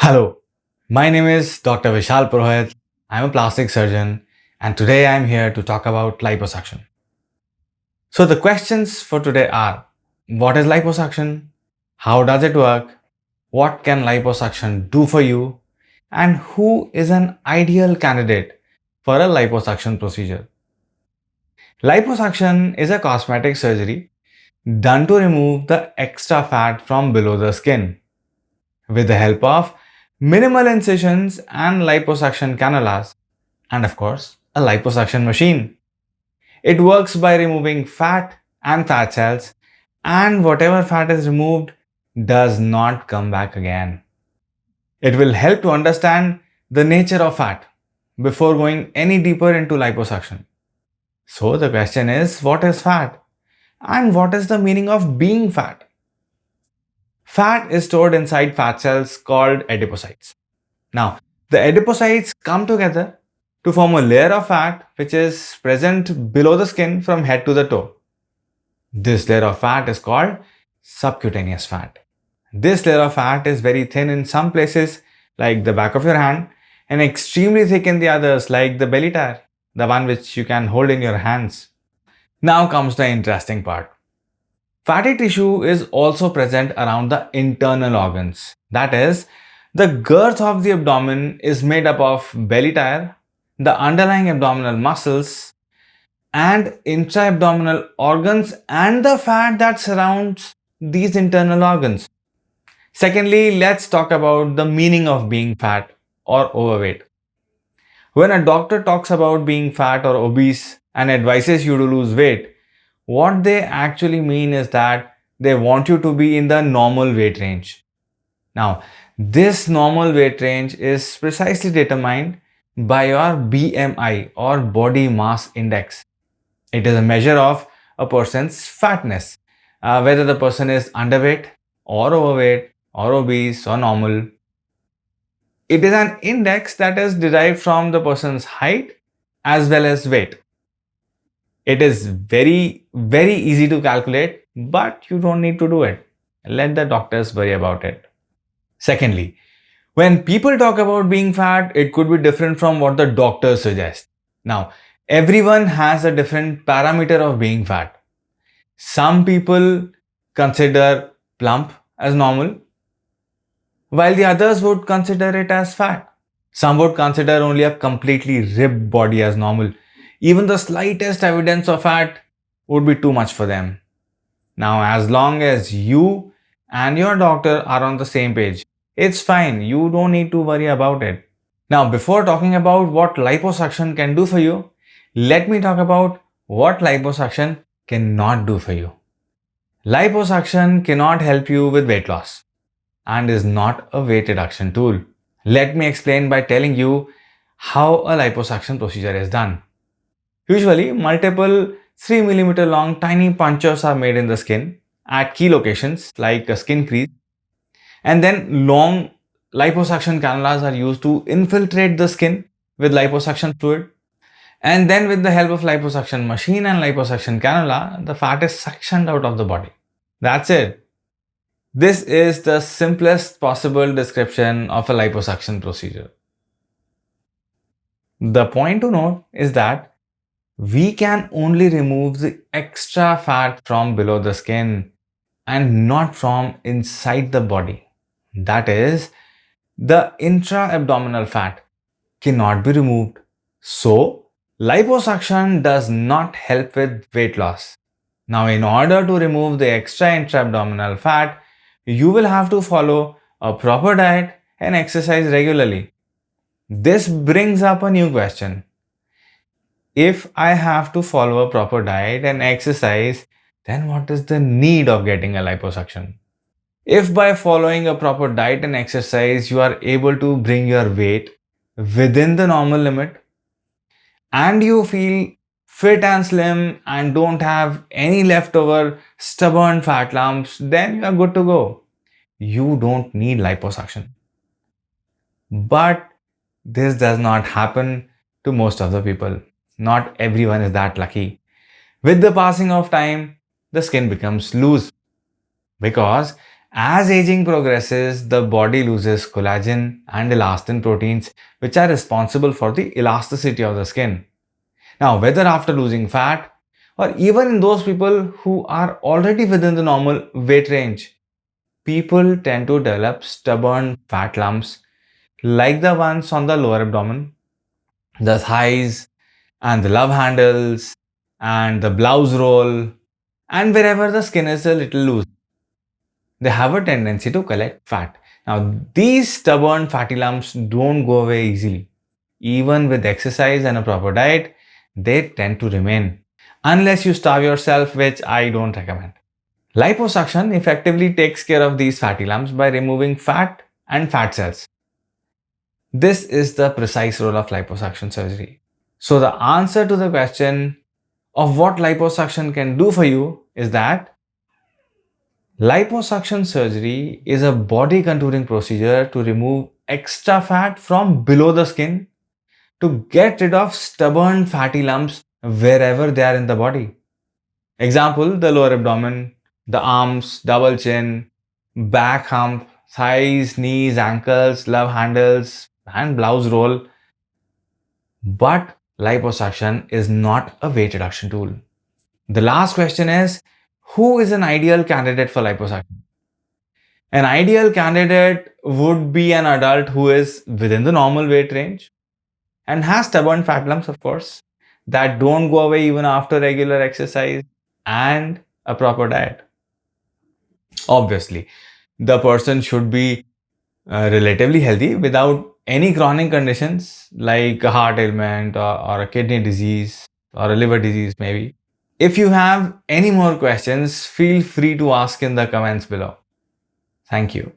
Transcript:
Hello, my name is Dr. Vishal Purohit. I'm a plastic surgeon and today I'm here to talk about liposuction. So the questions for today are: what is liposuction? How does it work? What can liposuction do for you? And who is an ideal candidate for a liposuction procedure? Liposuction is a cosmetic surgery done to remove the extra fat from below the skin with the help of minimal incisions and liposuction cannulas, and of course, a liposuction machine. It works by removing fat and fat cells, and whatever fat is removed does not come back again. It will help to understand the nature of fat before going any deeper into liposuction. So, the question is, what is fat? And what is the meaning of being fat? Fat is stored inside fat cells called adipocytes. Now, the adipocytes come together to form a layer of fat which is present below the skin from head to the toe. This layer of fat is called subcutaneous fat. This layer of fat is very thin in some places, like the back of your hand, and extremely thick in the others, like the belly tire, the one which you can hold in your hands. Now comes the interesting part. Fatty tissue is also present around the internal organs. That is, the girth of the abdomen is made up of belly tire, the underlying abdominal muscles, and intra-abdominal organs and the fat that surrounds these internal organs. Secondly, let's talk about the meaning of being fat or overweight. When a doctor talks about being fat or obese and advises you to lose weight, what they actually mean is that they want you to be in the normal weight range. Now, this normal weight range is precisely determined by your BMI or body mass index. It is a measure of a person's fatness, whether the person is underweight or overweight or obese or normal. It is an index that is derived from the person's height as well as weight. It is very easy to calculate, but you don't need to do it. Let the doctors worry about it. Secondly, when people talk about being fat, it could be different from what the doctors suggest. Now, everyone has a different parameter of being fat. Some people consider plump as normal, while the others would consider it as fat. Some would consider only a completely ripped body as normal. Even the slightest evidence of fat would be too much for them. Now, as long as you and your doctor are on the same page, it's fine. You don't need to worry about it. Now, before talking about what liposuction can do for you, let me talk about what liposuction cannot do for you. Liposuction cannot help you with weight loss and is not a weight reduction tool. Let me explain by telling you how a liposuction procedure is done. Usually, multiple 3 millimeter long tiny punctures are made in the skin at key locations like a skin crease, and then long liposuction cannulas are used to infiltrate the skin with liposuction fluid, and then with the help of liposuction machine and liposuction cannula, the fat is suctioned out of the body. That's it. This is the simplest possible description of a liposuction procedure. The point to note is that we can only remove the extra fat from below the skin and not from inside the body. That is, the intra-abdominal fat cannot be removed. So, liposuction does not help with weight loss. Now, in order to remove the extra intra-abdominal fat, you will have to follow a proper diet and exercise regularly. This brings up a new question. If I have to follow a proper diet and exercise, then what is the need of getting a liposuction? If by following a proper diet and exercise, you are able to bring your weight within the normal limit and you feel fit and slim and don't have any leftover stubborn fat lumps, then you are good to go. You don't need liposuction. But this does not happen to most of the people. Not everyone is that lucky. With the passing of time, the skin becomes loose because As aging progresses, the body loses collagen and elastin proteins, which are responsible for the elasticity of the skin. Now, whether after losing fat or even in those people who are already within the normal weight range, people tend to develop stubborn fat lumps like the ones on the lower abdomen, the thighs, and the love handles, and the blouse roll, and wherever the skin is a little loose. They have a tendency to collect fat. Now, these stubborn fatty lumps don't go away easily. Even with exercise and a proper diet, they tend to remain. Unless you starve yourself, which I don't recommend. Liposuction effectively takes care of these fatty lumps by removing fat and fat cells. This is the precise role of liposuction surgery. So, the answer to the question of what liposuction can do for you is that liposuction surgery is a body contouring procedure to remove extra fat from below the skin to get rid of stubborn fatty lumps wherever they are in the body. Example, the lower abdomen, the arms, double chin, back hump, thighs, knees, ankles, love handles, and blouse roll. But liposuction is not a weight reduction tool. The last question is, who is an ideal candidate for liposuction? An ideal candidate would be an adult who is within the normal weight range and has stubborn fat lumps, of course, that don't go away even after regular exercise and a proper diet. Obviously, the person should be relatively healthy without any chronic conditions like a heart ailment or a kidney disease or a liver disease, maybe. If you have any more questions, feel free to ask in the comments below. Thank you.